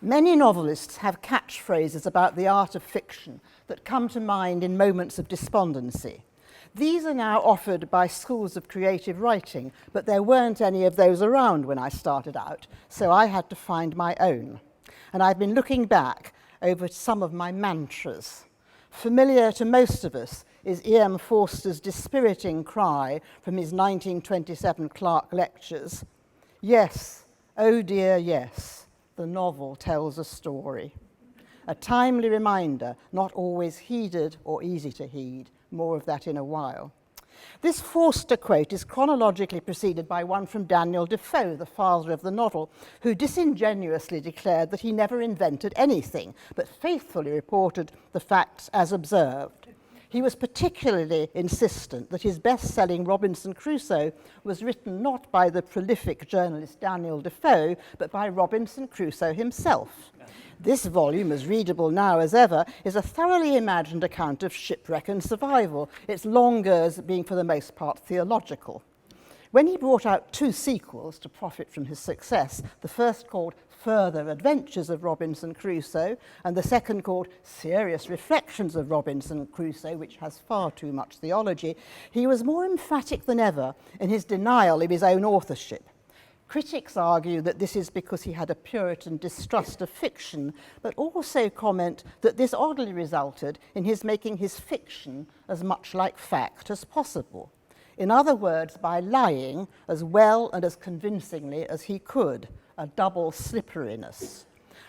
Many novelists have catchphrases about the art of fiction that come to mind in moments of despondency. These are now offered by schools of creative writing, but there weren't any of those around when I started out, so I had to find my own. And I've been looking back over some of my mantras. Familiar to most of us is E.M. Forster's dispiriting cry from his 1927 Clark Lectures, "Yes, oh dear, yes, the novel tells a story." A timely reminder, not always heeded or easy to heed. More of that in a while. This Forster quote is chronologically preceded by one from Daniel Defoe, the father of the novel, who disingenuously declared that he never invented anything, but faithfully reported the facts as observed. He was particularly insistent that his best-selling Robinson Crusoe was written not by the prolific journalist Daniel Defoe, but by Robinson Crusoe himself. This volume, as readable now as ever, is a thoroughly imagined account of shipwreck and survival, its longers being for the most part theological. When he brought out 2 sequels to profit from his success, the first called Further Adventures of Robinson Crusoe, and the second called Serious Reflections of Robinson Crusoe, which has far too much theology, he was more emphatic than ever in his denial of his own authorship. Critics argue that this is because he had a Puritan distrust of fiction, but also comment that this oddly resulted in his making his fiction as much like fact as possible. In other words, by lying as well and as convincingly as he could, a double slipperiness.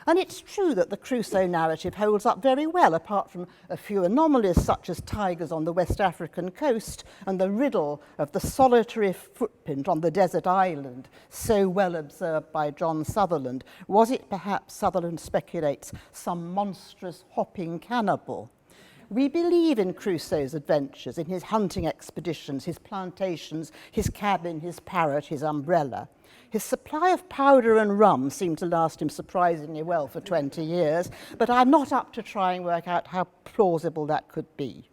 And it's true that the Crusoe narrative holds up very well, apart from a few anomalies such as tigers on the West African coast and the riddle of the solitary footprint on the desert island, so well observed by John Sutherland. Was it perhaps, Sutherland speculates, some monstrous hopping cannibal? We believe in Crusoe's adventures, in his hunting expeditions, his plantations, his cabin, his parrot, his umbrella. His supply of powder and rum seemed to last him surprisingly well for 20 years, but I'm not up to try and work out how plausible that could be.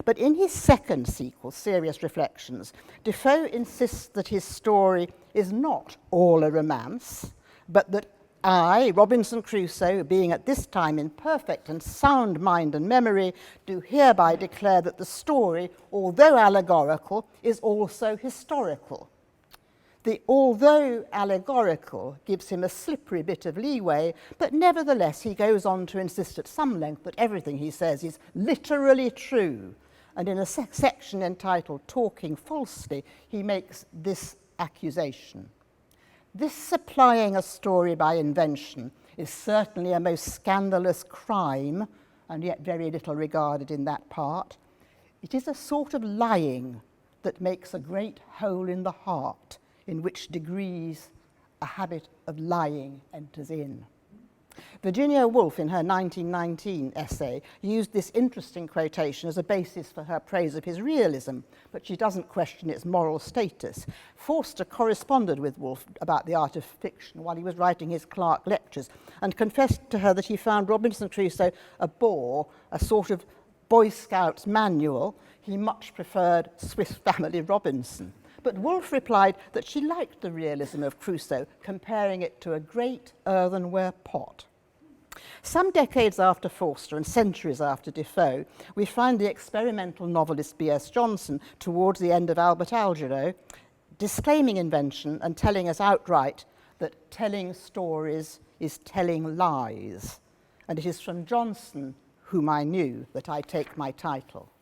But in his second sequel, Serious Reflections, Defoe insists that his story is not all a romance, but that I, Robinson Crusoe, being at this time in perfect and sound mind and memory, do hereby declare that the story, although allegorical, is also historical. The although allegorical gives him a slippery bit of leeway, but nevertheless he goes on to insist at some length that everything he says is literally true. And in a section entitled Talking Falsely, he makes this accusation. This supplying a story by invention is certainly a most scandalous crime, and yet very little regarded in that part. It is a sort of lying that makes a great hole in the heart, in which degrees a habit of lying enters in. Virginia Woolf, in her 1919 essay, used this interesting quotation as a basis for her praise of his realism, but she doesn't question its moral status. Forster corresponded with Woolf about the art of fiction while he was writing his Clark Lectures, and confessed to her that he found Robinson Crusoe a bore, a sort of Boy Scouts manual. He much preferred Swiss Family Robinson. But Woolf replied that she liked the realism of Crusoe, comparing it to a great earthenware pot. Some decades after Forster and centuries after Defoe, we find the experimental novelist B.S. Johnson, towards the end of Albert Algernon, disclaiming invention and telling us outright that telling stories is telling lies. And it is from Johnson, whom I knew, that I take my title.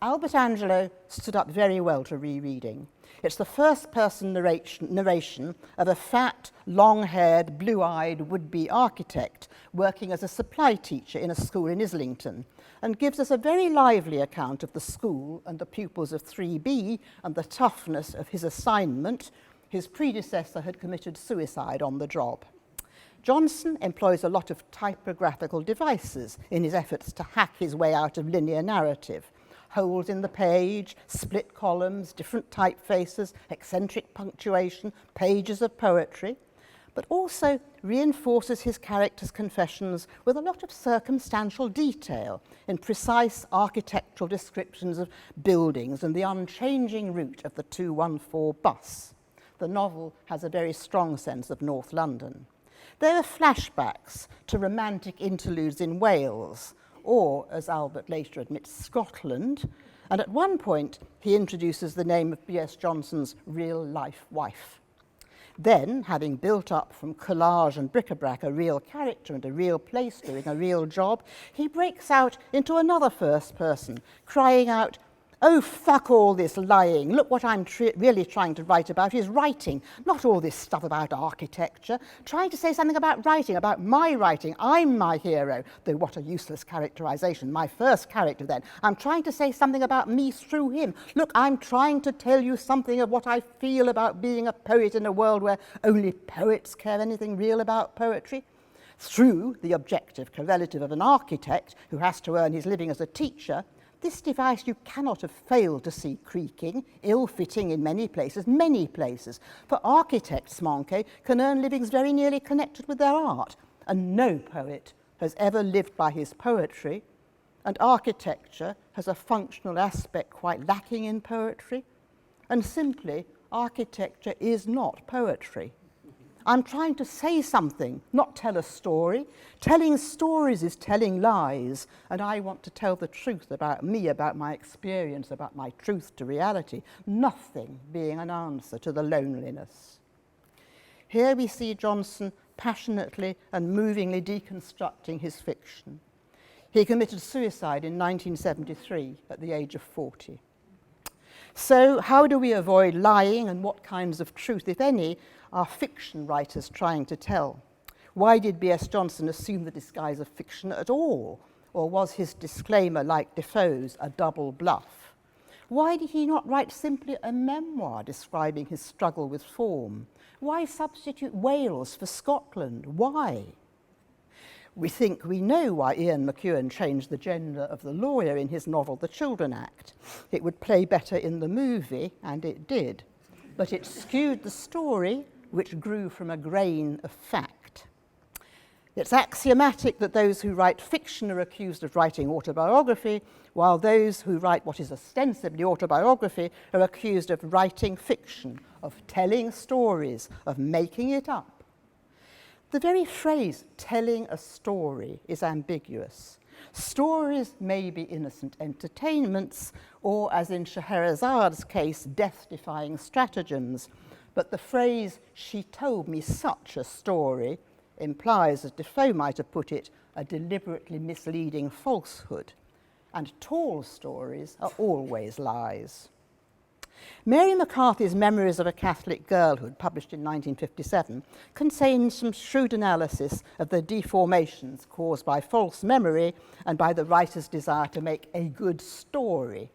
Albert Angelo stood up very well to rereading. It's the first-person narration of a fat, long-haired, blue-eyed would-be architect working as a supply teacher in a school in Islington, and gives us a very lively account of the school and the pupils of 3B and the toughness of his assignment. His predecessor had committed suicide on the job. Johnson employs a lot of typographical devices in his efforts to hack his way out of linear narrative. Holes in the page, split columns, different typefaces, eccentric punctuation, pages of poetry, but also reinforces his characters' confessions with a lot of circumstantial detail in precise architectural descriptions of buildings and the unchanging route of the 214 bus. The novel has a very strong sense of North London. There are flashbacks to romantic interludes in Wales, or, as Albert later admits, Scotland, and at one point he introduces the name of B.S. Johnson's real-life wife. Then, having built up from collage and bric-a-brac a real character and a real place doing a real job, he breaks out into another first person, crying out, "Oh, fuck all this lying. Look what I'm really trying to write about is writing, not all this stuff about architecture. Trying to say something about writing, about my writing. I'm my hero." Though what a useless characterization. My first character then. I'm trying to say something about me through him. Look, I'm trying to tell you something of what I feel about being a poet in a world where only poets care anything real about poetry. Through the objective correlative of an architect who has to earn his living as a teacher, this device you cannot have failed to see creaking, ill-fitting in many places, for architects, Moncke, can earn livings very nearly connected with their art, and no poet has ever lived by his poetry, and architecture has a functional aspect quite lacking in poetry, and simply, architecture is not poetry. I'm trying to say something, not tell a story. Telling stories is telling lies, and I want to tell the truth about me, about my experience, about my truth to reality, nothing being an answer to the loneliness. Here we see Johnson passionately and movingly deconstructing his fiction. He committed suicide in 1973 at the age of 40. So how do we avoid lying, and what kinds of truth, if any, are fiction writers trying to tell? Why did B.S. Johnson assume the disguise of fiction at all? Or was his disclaimer, like Defoe's, a double bluff? Why did he not write simply a memoir describing his struggle with form? Why substitute Wales for Scotland? Why? We think we know why Ian McEwan changed the gender of the lawyer in his novel The Children Act. It would play better in the movie, and it did. But it skewed the story, which grew from a grain of fact. It's axiomatic that those who write fiction are accused of writing autobiography, while those who write what is ostensibly autobiography are accused of writing fiction, of telling stories, of making it up. The very phrase, telling a story, is ambiguous. Stories may be innocent entertainments, or, as in Scheherazade's case, death-defying stratagems, but the phrase, "she told me such a story," implies, as Defoe might have put it, a deliberately misleading falsehood, and tall stories are always lies. Mary McCarthy's Memories of a Catholic Girlhood, published in 1957, contains some shrewd analysis of the deformations caused by false memory and by the writer's desire to make a good story.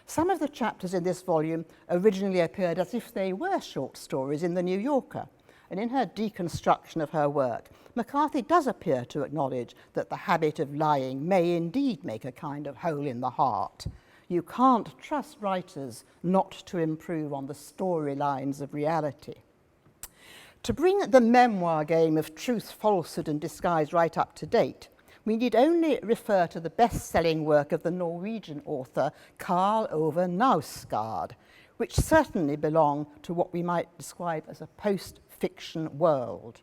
Some of the chapters in this volume originally appeared as if they were short stories in The New Yorker, and in her deconstruction of her work, McCarthy does appear to acknowledge that the habit of lying may indeed make a kind of hole in the heart. You can't trust writers not to improve on the storylines of reality. To bring the memoir game of truth, falsehood, and disguise right up to date, we need only refer to the best-selling work of the Norwegian author Karl Ove Knausgård, which certainly belong to what we might describe as a post-fiction world.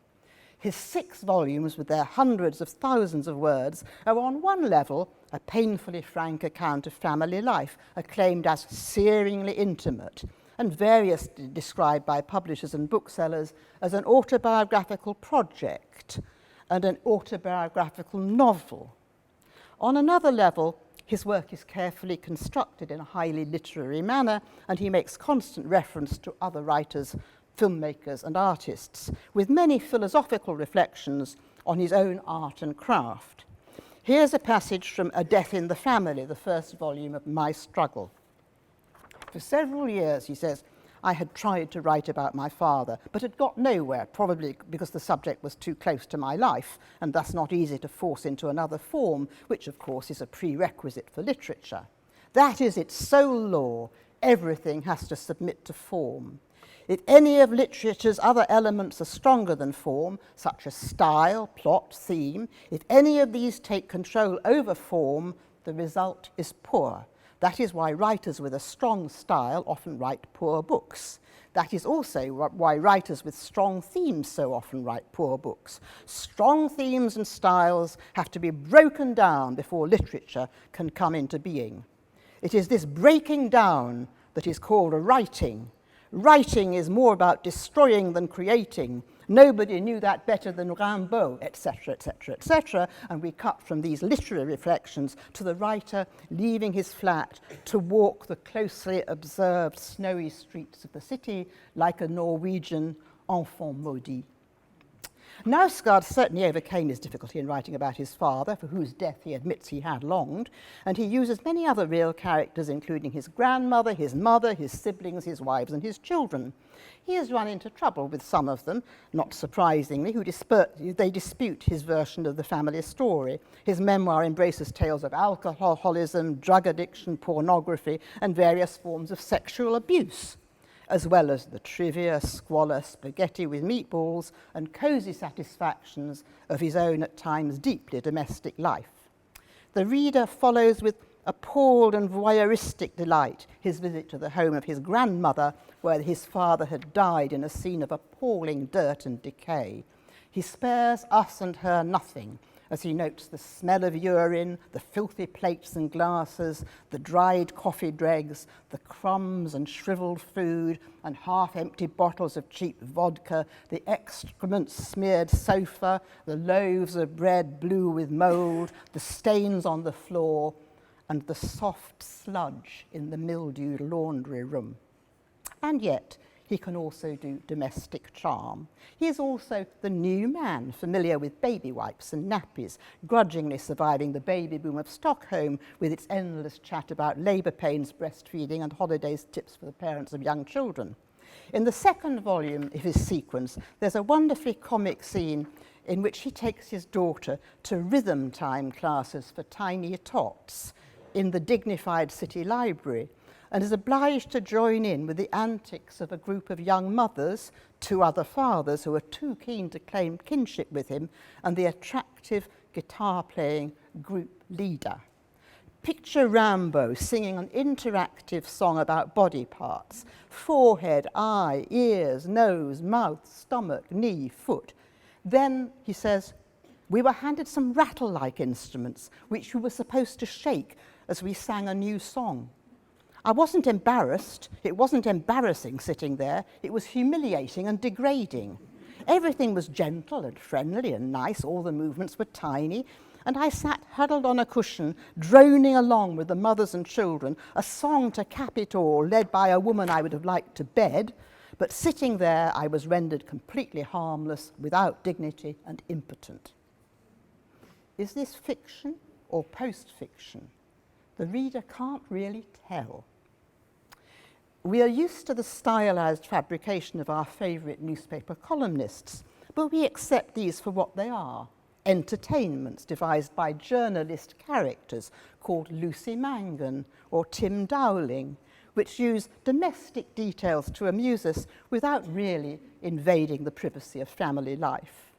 His 6 volumes, with their hundreds of thousands of words, are on one level a painfully frank account of family life, acclaimed as searingly intimate, and variously described by publishers and booksellers as an autobiographical project and an autobiographical novel. On another level, his work is carefully constructed in a highly literary manner, and he makes constant reference to other writers, filmmakers, and artists, with many philosophical reflections on his own art and craft. Here's a passage from A Death in the Family, the first volume of My Struggle. For several years, he says, I had tried to write about my father, but had got nowhere, probably because the subject was too close to my life, and thus not easy to force into another form, which of course is a prerequisite for literature. That is its sole law. Everything has to submit to form. If any of literature's other elements are stronger than form, such as style, plot, theme, if any of these take control over form, the result is poor. That is why writers with a strong style often write poor books. That is also why writers with strong themes so often write poor books. Strong themes and styles have to be broken down before literature can come into being. It is this breaking down that is called a writing. Writing is more about destroying than creating. Nobody knew that better than Rimbaud, etc., etc., etc. And we cut from these literary reflections to the writer leaving his flat to walk the closely observed snowy streets of the city like a Norwegian enfant maudit. Knausgaard certainly overcame his difficulty in writing about his father, for whose death he admits he had longed, and he uses many other real characters, including his grandmother, his mother, his siblings, his wives, and his children. He has run into trouble with some of them, not surprisingly, they dispute his version of the family story. His memoir embraces tales of alcoholism, drug addiction, pornography, and various forms of sexual abuse, as well as the trivia, squalor, spaghetti with meatballs, and cosy satisfactions of his own at times deeply domestic life. The reader follows with appalled and voyeuristic delight his visit to the home of his grandmother, where his father had died in a scene of appalling dirt and decay. He spares us and her nothing, as he notes the smell of urine, the filthy plates and glasses, the dried coffee dregs, the crumbs and shriveled food, and half-empty bottles of cheap vodka, the excrement-smeared sofa, the loaves of bread blue with mould, the stains on the floor, and the soft sludge in the mildewed laundry room. And yet, he can also do domestic charm. He is also the new man, familiar with baby wipes and nappies, grudgingly surviving the baby boom of Stockholm with its endless chat about labour pains, breastfeeding, and holidays tips for the parents of young children. In the second volume of his sequence, there's a wonderfully comic scene in which he takes his daughter to rhythm time classes for tiny tots in the dignified city library, and is obliged to join in with the antics of a group of young mothers, 2 other fathers who are too keen to claim kinship with him, and the attractive guitar-playing group leader. Picture Rambo singing an interactive song about body parts: forehead, eye, ears, nose, mouth, stomach, knee, foot. Then, he says, we were handed some rattle-like instruments which we were supposed to shake as we sang a new song. I wasn't embarrassed. It wasn't embarrassing sitting there. It was humiliating and degrading. Everything was gentle and friendly and nice. All the movements were tiny. And I sat huddled on a cushion, droning along with the mothers and children, a song to cap it all, led by a woman I would have liked to bed. But sitting there, I was rendered completely harmless, without dignity and impotent. Is this fiction or post-fiction? The reader can't really tell. We are used to the stylized fabrication of our favourite newspaper columnists, but we accept these for what they are: entertainments devised by journalist characters called Lucy Mangan or Tim Dowling, which use domestic details to amuse us without really invading the privacy of family life.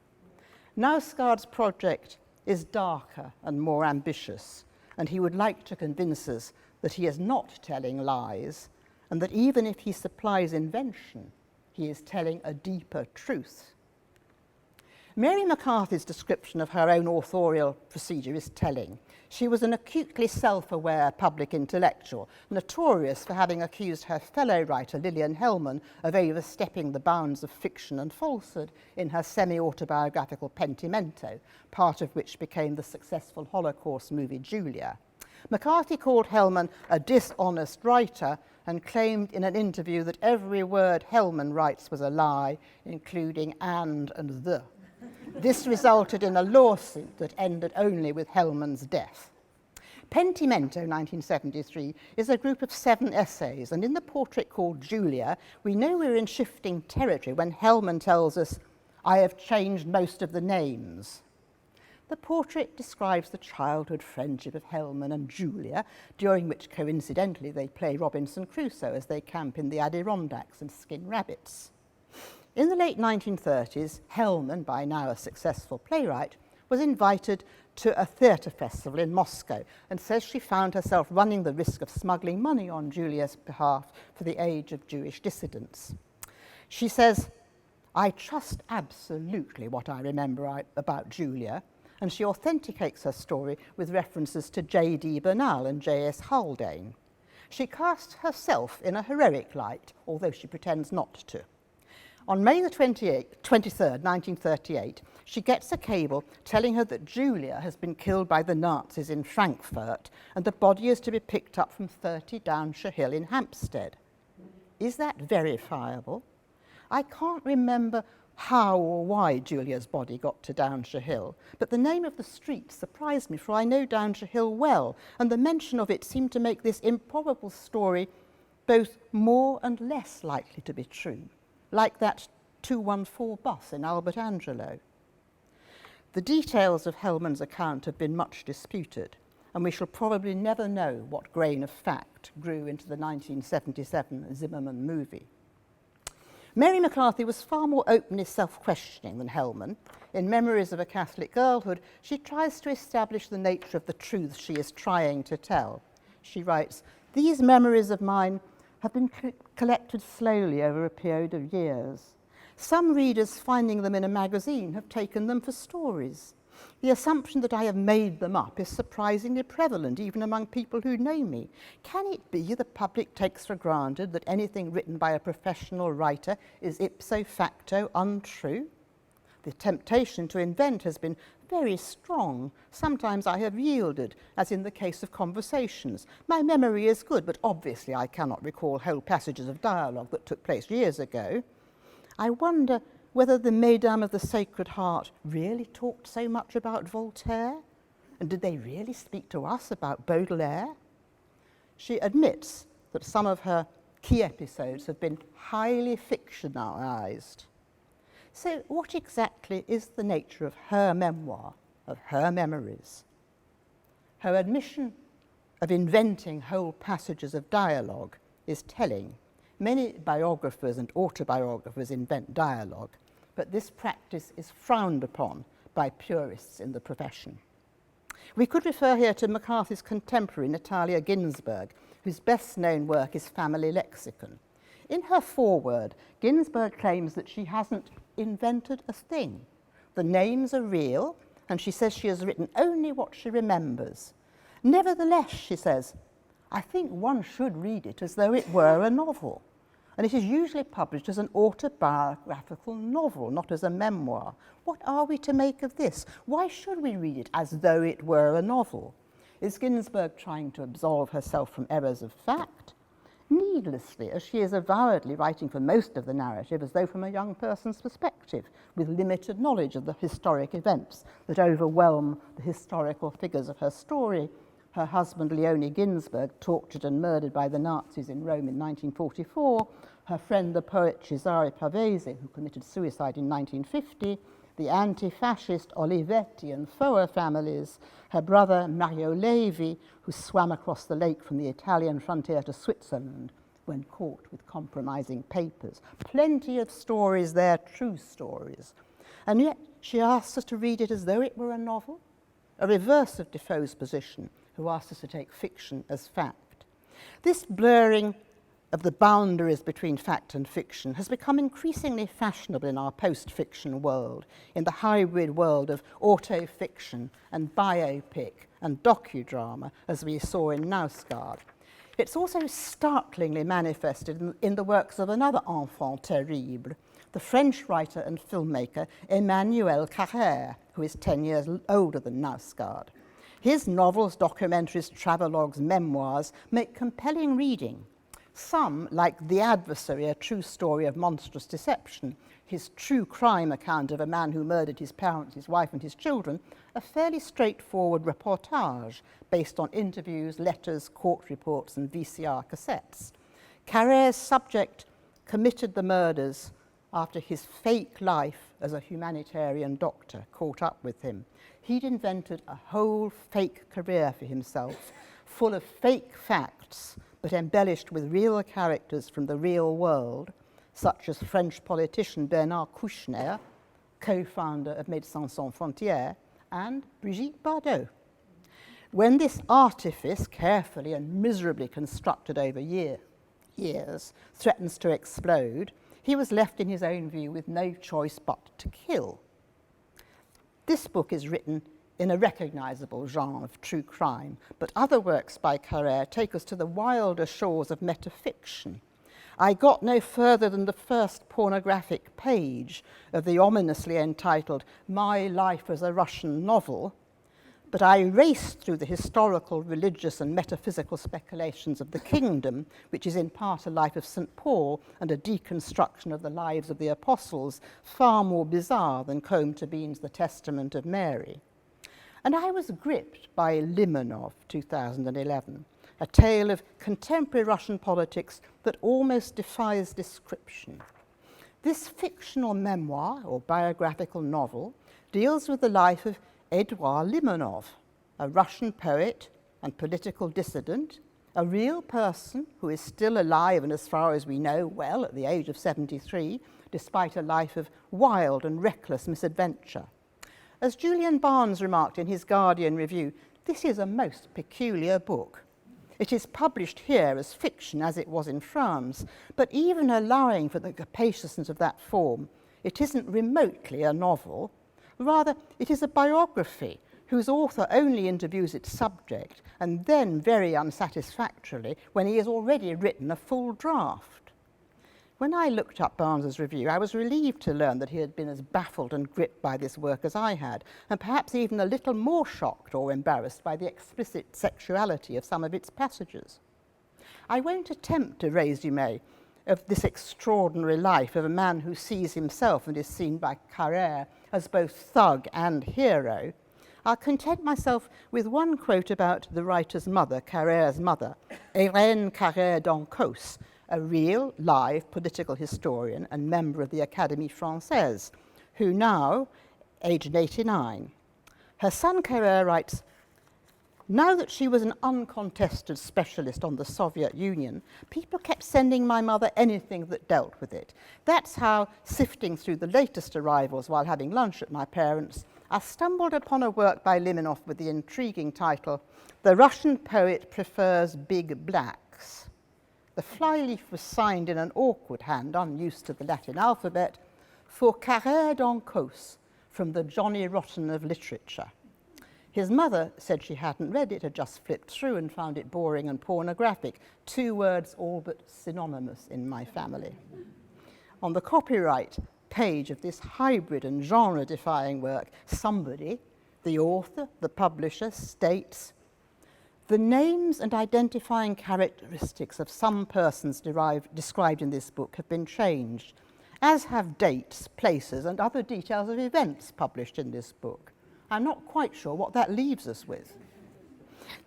Knausgaard's project is darker and more ambitious, and he would like to convince us that he is not telling lies, and that even if he supplies invention, he is telling a deeper truth. Mary McCarthy's description of her own authorial procedure is telling. She was an acutely self-aware public intellectual, notorious for having accused her fellow writer Lillian Hellman of overstepping the bounds of fiction and falsehood in her semi-autobiographical Pentimento, part of which became the successful Holocaust movie Julia. McCarthy called Hellman a dishonest writer and claimed in an interview that every word Hellman writes was a lie, including and the. This resulted in a lawsuit that ended only with Hellman's death. Pentimento, 1973, is a group of 7 essays, and in the portrait called Julia, we know we're in shifting territory when Hellman tells us, "I have changed most of the names." The portrait describes the childhood friendship of Hellman and Julia, during which, coincidentally, they play Robinson Crusoe as they camp in the Adirondacks and skin rabbits. In the late 1930s, Hellman, by now a successful playwright, was invited to a theatre festival in Moscow and says she found herself running the risk of smuggling money on Julia's behalf for the Age of Jewish Dissidents. She says, "I trust absolutely what I remember about Julia," and she authenticates her story with references to J.D. Bernal and J.S. Haldane. She casts herself in a heroic light, although she pretends not to. On May the 23rd, 1938, she gets a cable telling her that Julia has been killed by the Nazis in Frankfurt and the body is to be picked up from 30 Downshire Hill in Hampstead. Is that verifiable? I can't remember how or why Julia's body got to Downshire Hill, but the name of the street surprised me, for I know Downshire Hill well, and the mention of it seemed to make this improbable story both more and less likely to be true, like that 214 bus in Albert Angelo. The details of Hellman's account have been much disputed, and we shall probably never know what grain of fact grew into the 1977 Zimmerman movie. Mary McCarthy was far more openly self-questioning than Hellman. In Memories of a Catholic Girlhood, she tries to establish the nature of the truth she is trying to tell. She writes, "These memories of mine have been collected slowly over a period of years. Some readers, finding them in a magazine, have taken them for stories. The assumption that I have made them up is surprisingly prevalent even among people who know me. Can it be the public takes for granted that anything written by a professional writer is ipso facto untrue? The temptation to invent has been very strong. Sometimes I have yielded, as in the case of conversations. My memory is good, but obviously I cannot recall whole passages of dialogue that took place years ago. I wonder whether the Mesdames of the Sacred Heart really talked so much about Voltaire? And did they really speak to us about Baudelaire?" She admits that some of her key episodes have been highly fictionalized. So what exactly is the nature of her memoir, of her memories? Her admission of inventing whole passages of dialogue is telling. Many biographers and autobiographers invent dialogue, but this practice is frowned upon by purists in the profession. We could refer here to McCarthy's contemporary Natalia Ginzburg, whose best-known work is Family Lexicon. In her foreword, Ginzburg claims that she hasn't invented a thing. The names are real, and she says she has written only what she remembers. Nevertheless, she says, "I think one should read it as though it were a novel. And it is usually published as an autobiographical novel, not as a memoir. What are we to make of this? Why should we read it as though it were a novel? Is Ginzburg trying to absolve herself from errors of fact? Needlessly, as she is avowedly writing for most of the narrative as though from a young person's perspective, with limited knowledge of the historic events that overwhelm the historical figures of her story. Her husband, Leonie Ginzburg, tortured and murdered by the Nazis in Rome in 1944, her friend, the poet Cesare Pavese, who committed suicide in 1950, the anti-fascist Olivetti and Foer families, her brother, Mario Levi, who swam across the lake from the Italian frontier to Switzerland when caught with compromising papers. Plenty of stories there, true stories. And yet she asks us to read it as though it were a novel, a reverse of Defoe's position, who asked us to take fiction as fact. This blurring of the boundaries between fact and fiction has become increasingly fashionable in our post-fiction world, in the hybrid world of auto-fiction and biopic and docudrama, as we saw in Knausgaard. It's also startlingly manifested in the works of another enfant terrible, the French writer and filmmaker Emmanuel Carrère, who is 10 years older than Knausgaard. His novels, documentaries, travelogues, memoirs make compelling reading. Some, like The Adversary, a true story of monstrous deception, his true crime account of a man who murdered his parents, his wife and his children, a fairly straightforward reportage based on interviews, letters, court reports and VCR cassettes. Carrère's subject committed the murders after his fake life as a humanitarian doctor caught up with him. He'd invented a whole fake career for himself, full of fake facts, but embellished with real characters from the real world, such as French politician Bernard Kouchner, co-founder of Médecins Sans Frontières, and Brigitte Bardot. When this artifice, carefully and miserably constructed over years, threatens to explode, he was left, in his own view, with no choice but to kill. This book is written in a recognisable genre of true crime, but other works by Carrère take us to the wilder shores of metafiction. I got no further than the first pornographic page of the ominously entitled My Life as a Russian Novel, but I raced through the historical, religious and metaphysical speculations of the kingdom, which is in part a life of St. Paul and a deconstruction of the lives of the apostles, far more bizarre than Combe to Bean's The Testament of Mary. And I was gripped by Limonov, 2011, a tale of contemporary Russian politics that almost defies description. This fictional memoir, or biographical novel, deals with the life of Edouard Limonov, a Russian poet and political dissident, a real person who is still alive and, as far as we know, well at the age of 73, despite a life of wild and reckless misadventure. As Julian Barnes remarked in his Guardian review, this is a most peculiar book. It is published here as fiction, as it was in France, but even allowing for the capaciousness of that form, it isn't remotely a novel. Rather, it is a biography whose author only interviews its subject, and then very unsatisfactorily when he has already written a full draft. When I looked up Barnes's review, I was relieved to learn that he had been as baffled and gripped by this work as I had, and perhaps even a little more shocked or embarrassed by the explicit sexuality of some of its passages. I won't attempt a résumé of this extraordinary life of a man who sees himself and is seen by Carrère as both thug and hero. I'll content myself with one quote about the writer's mother, Carrère's mother, Hélène Carrère d'Encausse, a real, live political historian and member of the Académie Française, who now, aged 89. Her son Carrère writes, "Now that she was an uncontested specialist on the Soviet Union, people kept sending my mother anything that dealt with it. That's how, sifting through the latest arrivals while having lunch at my parents', I stumbled upon a work by Limonov with the intriguing title, The Russian Poet Prefers Big Blacks. The flyleaf was signed in an awkward hand, unused to the Latin alphabet, for Carrère d'Encausse, from the Johnny Rotten of literature. His mother said she hadn't read it, had just flipped through and found it boring and pornographic, 2 words all but synonymous in my family." On the copyright page of this hybrid and genre-defying work, somebody, the author, the publisher, states, "The names and identifying characteristics of some persons described in this book have been changed, as have dates, places, and other details of events published in this book. I'm not quite sure what that leaves us with."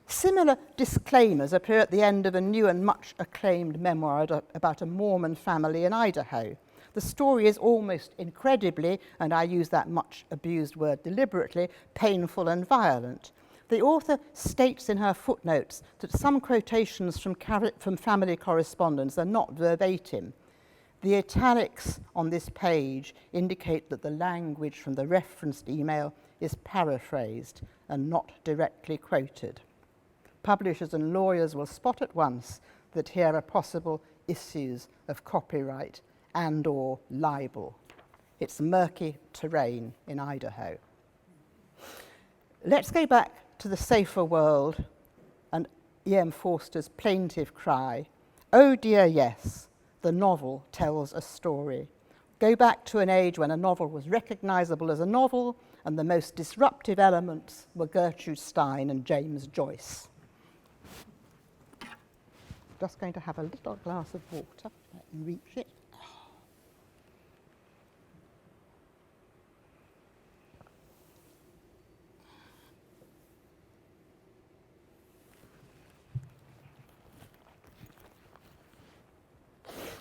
Similar disclaimers appear at the end of a new and much acclaimed memoir about a Mormon family in Idaho. The story is almost incredibly, and I use that much abused word deliberately, painful and violent. The author states in her footnotes that some quotations from family correspondence are not verbatim. The italics on this page indicate that the language from the referenced email is paraphrased and not directly quoted. Publishers and lawyers will spot at once that here are possible issues of copyright and/or libel. It's murky terrain in Idaho. Let's go back to the safer world and E.M. Forster's plaintive cry, "Oh dear, yes, the novel tells a story." Go back to an age when a novel was recognizable as a novel and the most disruptive elements were Gertrude Stein and James Joyce. Just going to have a little glass of water, if I can reach it.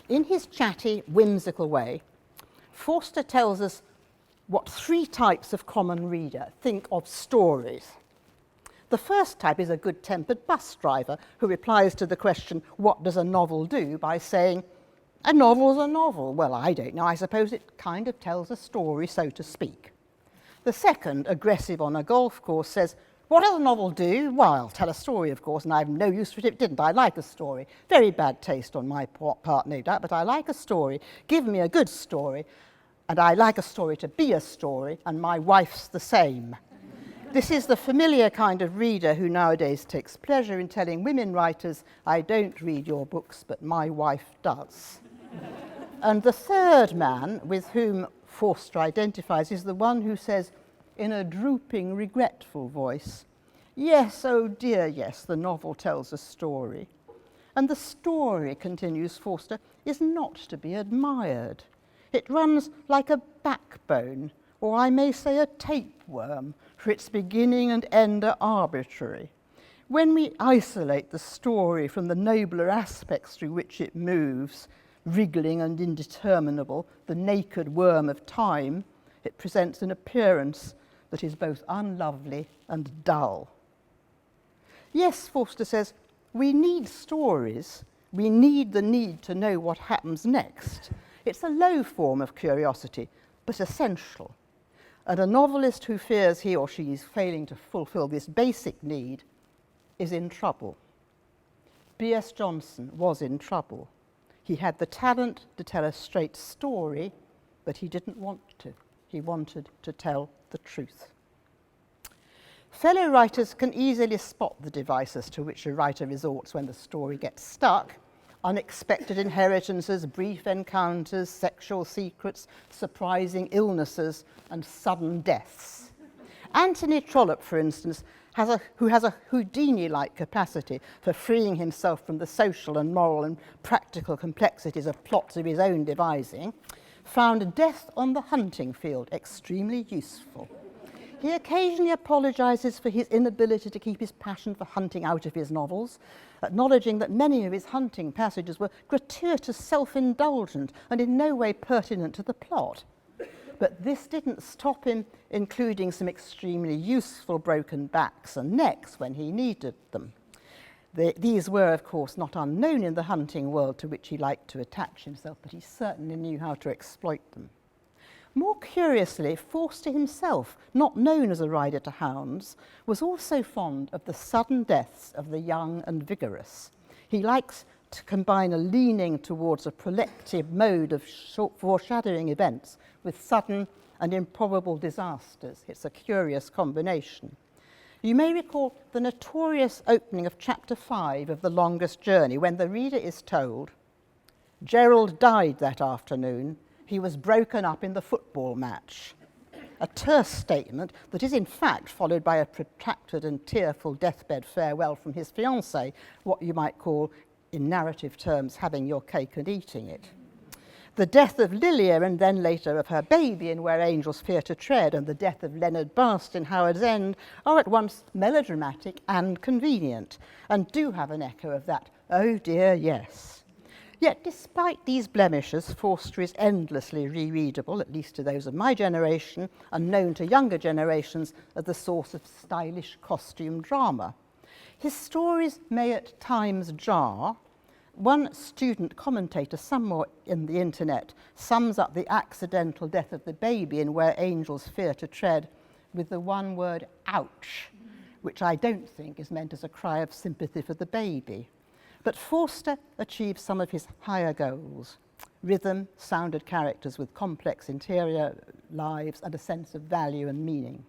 In his chatty, whimsical way, Forster tells us what 3 types of common reader think of stories. The first type is a good-tempered bus driver who replies to the question, "What does a novel do?" by saying, "A novel's a novel. Well, I don't know. I suppose it kind of tells a story, so to speak." The second, aggressive on a golf course, says, what does a novel do? Well, I'll tell a story, of course, and I have no use for it if it didn't. I like a story. Very bad taste on my part, no doubt, but I like a story. Give me a good story, and I like a story to be a story, and my wife's the same. This is the familiar kind of reader who nowadays takes pleasure in telling women writers, I don't read your books, but my wife does. And the third man with whom Forster identifies is the one who says, in a drooping, regretful voice, yes, oh dear, yes, the novel tells a story. And the story, continues Forster, is not to be admired. It runs like a backbone, or I may say a tapeworm, for its beginning and end are arbitrary. When we isolate the story from the nobler aspects through which it moves, wriggling and indeterminable, the naked worm of time, it presents an appearance that is both unlovely and dull. Yes, Forster says, we need stories. We need the need to know what happens next. It's a low form of curiosity, but essential. And a novelist who fears he or she is failing to fulfill this basic need is in trouble. B.S. Johnson was in trouble. He had the talent to tell a straight story, but he didn't want to. He wanted to tell the truth. Fellow writers can easily spot the devices to which a writer resorts when the story gets stuck. Unexpected inheritances, brief encounters, sexual secrets, surprising illnesses, and sudden deaths. Anthony Trollope, for instance, who has a Houdini-like capacity for freeing himself from the social and moral and practical complexities of plots of his own devising, found death on the hunting field extremely useful. He occasionally apologises for his inability to keep his passion for hunting out of his novels, acknowledging that many of his hunting passages were gratuitous, self-indulgent, and in no way pertinent to the plot. But this didn't stop him including some extremely useful broken backs and necks when he needed them. These were, of course, not unknown in the hunting world to which he liked to attach himself, but he certainly knew how to exploit them. More curiously, Forster himself, not known as a rider to hounds, was also fond of the sudden deaths of the young and vigorous. He likes to combine a leaning towards a prolective mode of foreshadowing events with sudden and improbable disasters. It's a curious combination. You may recall the notorious opening of chapter 5 of The Longest Journey, when the reader is told, Gerald died that afternoon. He was broken up in the football match. A terse statement that is in fact followed by a protracted and tearful deathbed farewell from his fiancée, what you might call, in narrative terms, having your cake and eating it. The death of Lilia and then later of her baby in Where Angels Fear to Tread and the death of Leonard Bast in Howard's End are at once melodramatic and convenient and do have an echo of that, oh dear, yes. Yet despite these blemishes, Forster is endlessly rereadable, at least to those of my generation, and known to younger generations as the source of stylish costume drama. His stories may at times jar. One student commentator somewhere in the internet sums up the accidental death of the baby in Where Angels Fear to Tread with the one word, ouch, which I don't think is meant as a cry of sympathy for the baby. But Forster achieved some of his higher goals: rhythm, sounded characters with complex interior lives, and a sense of value and meaning.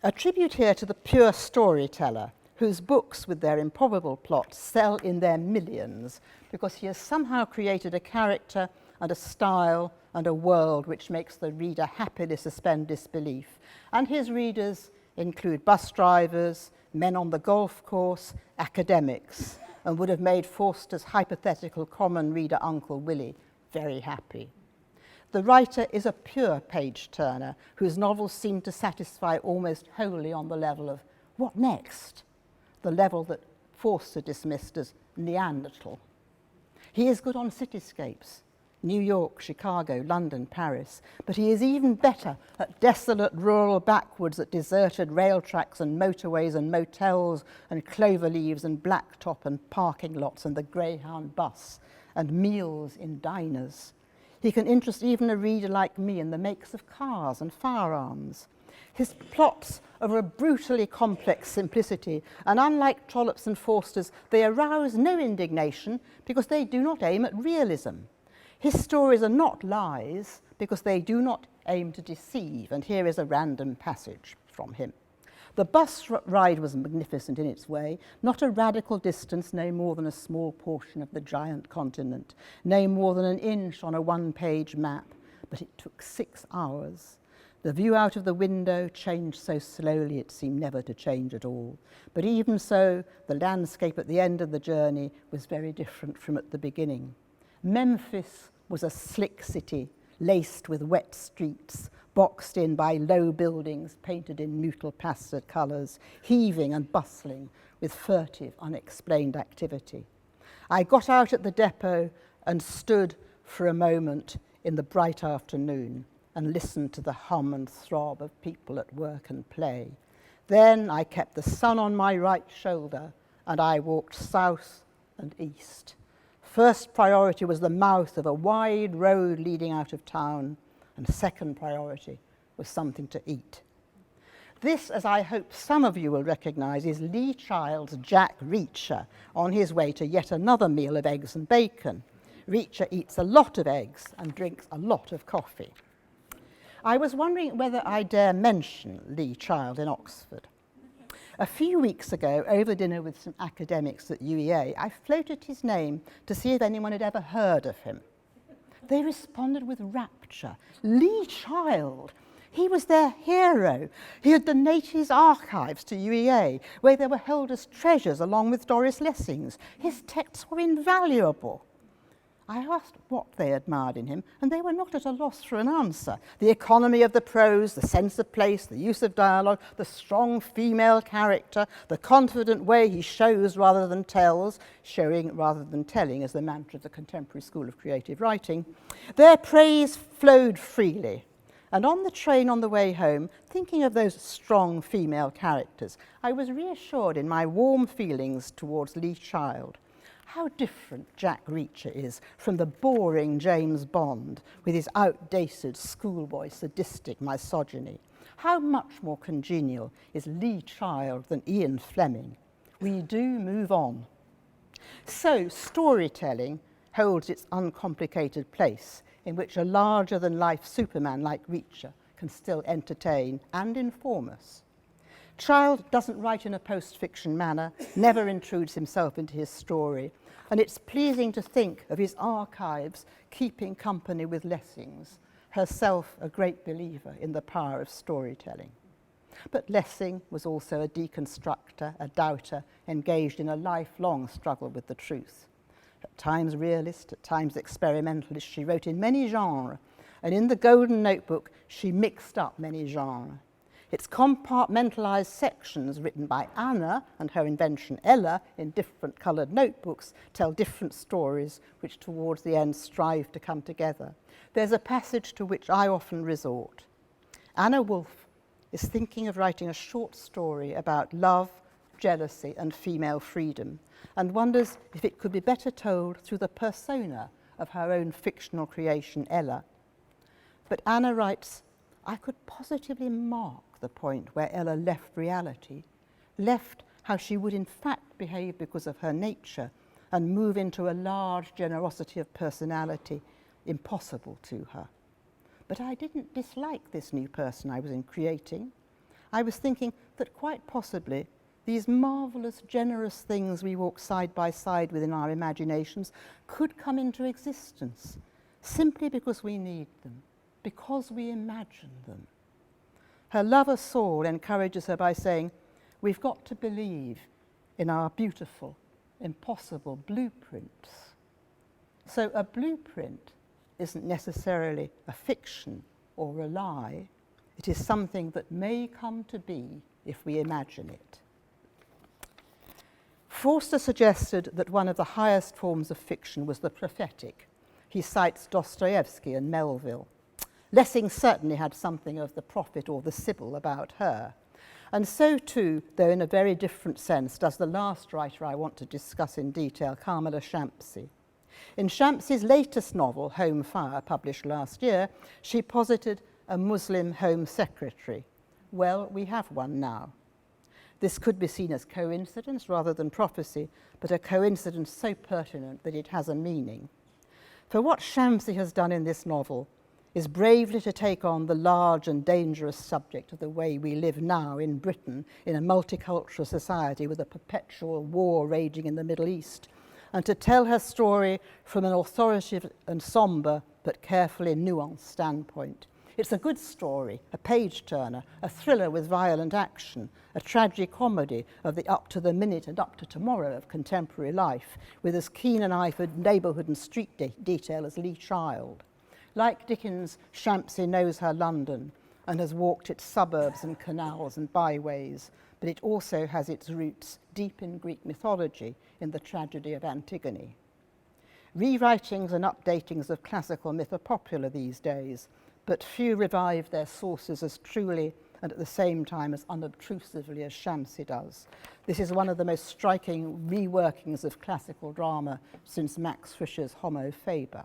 A tribute here to the pure storyteller, whose books with their improbable plots sell in their millions, because he has somehow created a character and a style and a world which makes the reader happily suspend disbelief. And his readers include bus drivers, men on the golf course, academics, and would have made Forster's hypothetical common reader Uncle Willie very happy. The writer is a pure page-turner whose novels seem to satisfy almost wholly on the level of what next, the level that Forster dismissed as Neanderthal. He is good on cityscapes, New York, Chicago, London, Paris, but he is even better at desolate rural backwoods, at deserted rail tracks and motorways and motels and clover leaves and blacktop and parking lots and the Greyhound bus and meals in diners. He can interest even a reader like me in the makes of cars and firearms. His plots are of a brutally complex simplicity, and unlike Trollope's and Forster's, they arouse no indignation because they do not aim at realism. His stories are not lies because they do not aim to deceive, and here is a random passage from him. The bus ride was magnificent in its way, not a radical distance, no more than a small portion of the giant continent, no more than an inch on a one-page map, but it took 6 hours. The view out of the window changed so slowly it seemed never to change at all. But even so, the landscape at the end of the journey was very different from at the beginning. Memphis was a slick city, laced with wet streets, boxed in by low buildings painted in mutal pastel colours, heaving and bustling with furtive, unexplained activity. I got out at the depot and stood for a moment in the bright afternoon and listened to the hum and throb of people at work and play. Then I kept the sun on my right shoulder and I walked south and east. First priority was the mouth of a wide road leading out of town, and second priority was something to eat. This, as I hope some of you will recognise, is Lee Child's Jack Reacher on his way to yet another meal of eggs and bacon. Reacher eats a lot of eggs and drinks a lot of coffee. I was wondering whether I dare mention Lee Child in Oxford. A few weeks ago, over dinner with some academics at UEA, I floated his name to see if anyone had ever heard of him. They responded with rapture. Lee Child! He was their hero. He had donated his archives to UEA, where they were held as treasures along with Doris Lessing's. His texts were invaluable. I asked what they admired in him, and they were not at a loss for an answer. The economy of the prose, the sense of place, the use of dialogue, the strong female character, the confident way he shows rather than tells, showing rather than telling is the mantra of the contemporary school of creative writing. Their praise flowed freely. And on the train on the way home, thinking of those strong female characters, I was reassured in my warm feelings towards Lee Child. How different Jack Reacher is from the boring James Bond with his outdated schoolboy sadistic misogyny. How much more congenial is Lee Child than Ian Fleming. We do move on. So storytelling holds its uncomplicated place in which a larger-than-life Superman like Reacher can still entertain and inform us. Child doesn't write in a post-fiction manner, never intrudes himself into his story, and it's pleasing to think of his archives keeping company with Lessing's, herself a great believer in the power of storytelling. But Lessing was also a deconstructor, a doubter, engaged in a lifelong struggle with the truth. At times realist, at times experimentalist, she wrote in many genres, and in the Golden Notebook she mixed up many genres. Its compartmentalised sections written by Anna and her invention Ella in different coloured notebooks tell different stories which towards the end strive to come together. There's a passage to which I often resort. Anna Wolfe is thinking of writing a short story about love, jealousy and female freedom, and wonders if it could be better told through the persona of her own fictional creation Ella. But Anna writes, I could positively mark the point where Ella left reality, left how she would in fact behave because of her nature, and move into a large generosity of personality impossible to her. But I didn't dislike this new person I was creating. I was thinking that quite possibly these marvellous, generous things we walk side by side with in our imaginations could come into existence simply because we need them, because we imagine them. Her lover Saul encourages her by saying, we've got to believe in our beautiful, impossible blueprints. So a blueprint isn't necessarily a fiction or a lie. It is something that may come to be if we imagine it. Forster suggested that one of the highest forms of fiction was the prophetic. He cites Dostoevsky and Melville. Lessing certainly had something of the prophet or the sibyl about her. And so too, though in a very different sense, does the last writer I want to discuss in detail, Kamila Shamsie. In Shamsie's latest novel, Home Fire, published last year, she posited a Muslim Home Secretary. Well, we have one now. This could be seen as coincidence rather than prophecy, but a coincidence so pertinent that it has a meaning. For what Shamsie has done in this novel is bravely to take on the large and dangerous subject of the way we live now in Britain in a multicultural society with a perpetual war raging in the Middle East, and to tell her story from an authoritative and sombre but carefully nuanced standpoint. It's a good story, a page-turner, a thriller with violent action, a tragicomedy of the up-to-the-minute and up-to-tomorrow of contemporary life, with as keen an eye for neighbourhood and street detail as Lee Child. Like Dickens, Shamsie knows her London and has walked its suburbs and canals and byways, but it also has its roots deep in Greek mythology in the tragedy of Antigone. Rewritings and updatings of classical myth are popular these days, but few revive their sources as truly and at the same time as unobtrusively as Shamsie does. This is one of the most striking reworkings of classical drama since Max Fischer's Homo Faber.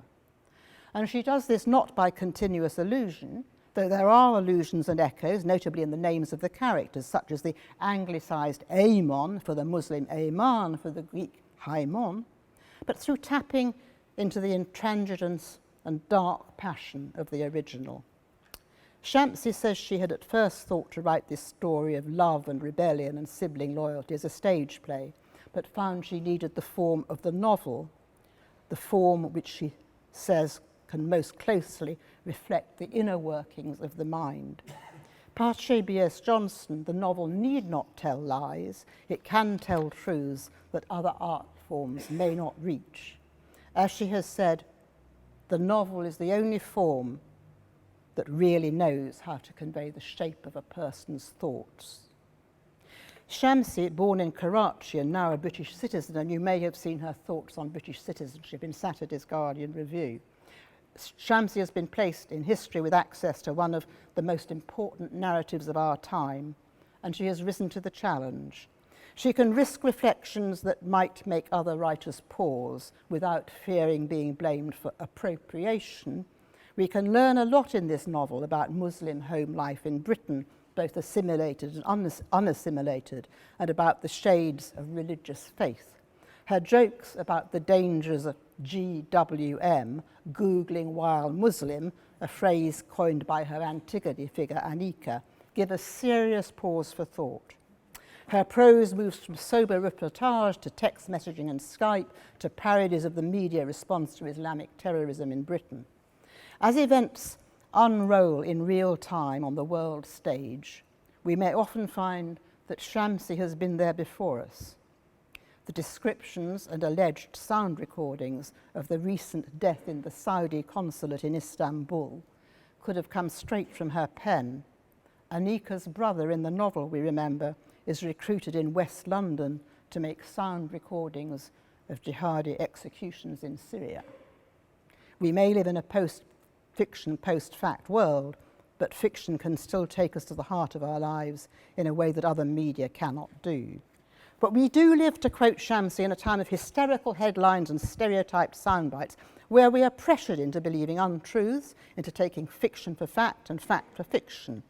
And she does this not by continuous allusion, though there are allusions and echoes, notably in the names of the characters, such as the anglicised Aemon for the Muslim Aman for the Greek Haimon, but through tapping into the intransigence and dark passion of the original. Shamsie says she had at first thought to write this story of love and rebellion and sibling loyalty as a stage play, but found she needed the form of the novel, the form which she says can most closely reflect the inner workings of the mind. Parche B.S. Johnson, the novel need not tell lies, it can tell truths that other art forms may not reach. As she has said, the novel is the only form that really knows how to convey the shape of a person's thoughts. Shamsie, born in Karachi and now a British citizen, and you may have seen her thoughts on British citizenship in Saturday's Guardian Review. Shamsie has been placed in history with access to one of the most important narratives of our time, and she has risen to the challenge. She can risk reflections that might make other writers pause without fearing being blamed for appropriation. We can learn a lot in this novel about Muslim home life in Britain, both assimilated and unassimilated, and about the shades of religious faith. Her jokes about the dangers of GWM, Googling while Muslim, a phrase coined by her Antigone figure Anika, give a serious pause for thought. Her prose moves from sober reportage to text messaging and Skype to parodies of the media response to Islamic terrorism in Britain. As events unroll in real time on the world stage, we may often find that Shamsie has been there before us. The descriptions and alleged sound recordings of the recent death in the Saudi consulate in Istanbul could have come straight from her pen. Anika's brother in the novel, we remember, is recruited in West London to make sound recordings of jihadi executions in Syria. We may live in a post-fiction, post-fact world, but fiction can still take us to the heart of our lives in a way that other media cannot do. But we do live, to quote Shamsie, in a time of hysterical headlines and stereotyped soundbites where we are pressured into believing untruths, into taking fiction for fact and fact for fiction.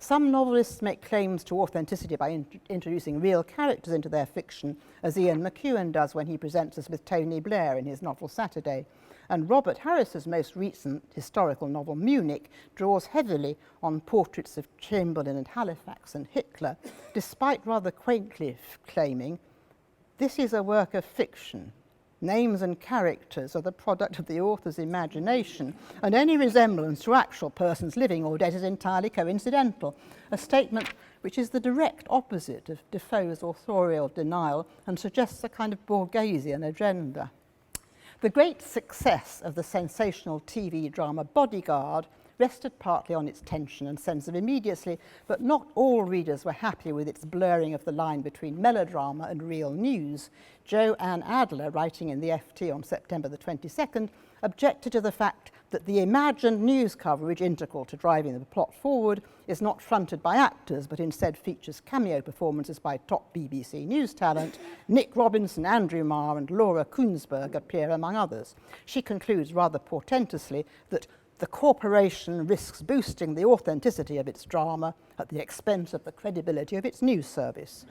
Some novelists make claims to authenticity by introducing real characters into their fiction, as Ian McEwan does when he presents us with Tony Blair in his novel Saturday. And Robert Harris's most recent historical novel, Munich, draws heavily on portraits of Chamberlain and Halifax and Hitler, despite rather quaintly claiming, this is a work of fiction. Names and characters are the product of the author's imagination, and any resemblance to actual persons living or dead is entirely coincidental, a statement which is the direct opposite of Defoe's authorial denial and suggests a kind of Borgesian agenda. The great success of the sensational TV drama Bodyguard rested partly on its tension and sense of immediacy, but not all readers were happy with its blurring of the line between melodrama and real news. Jo Ann Adler, writing in the FT on September the 22nd, objected to the fact that the imagined news coverage integral to driving the plot forward is not fronted by actors, but instead features cameo performances by top BBC News talent. Nick Robinson, Andrew Marr and Laura Kunsberg appear among others. She concludes rather portentously that the corporation risks boosting the authenticity of its drama at the expense of the credibility of its news service.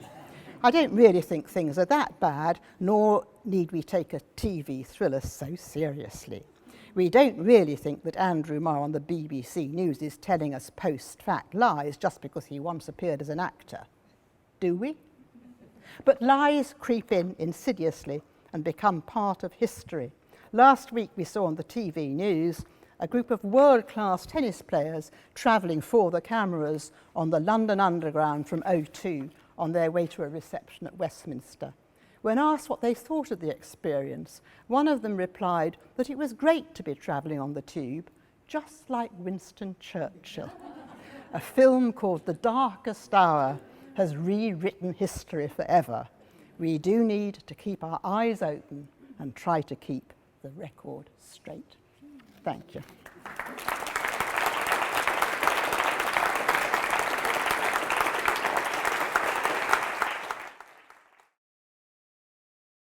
I don't really think things are that bad, nor need we take a TV thriller so seriously. We don't really think that Andrew Marr on the BBC News is telling us post-fact lies just because he once appeared as an actor, do we? But lies creep in insidiously and become part of history. Last week we saw on the TV News a group of world-class tennis players travelling for the cameras on the London Underground from O2 on their way to a reception at Westminster. When asked what they thought of the experience, one of them replied that it was great to be travelling on the tube, just like Winston Churchill. A film called The Darkest Hour has rewritten history forever. We do need to keep our eyes open and try to keep the record straight. Thank you.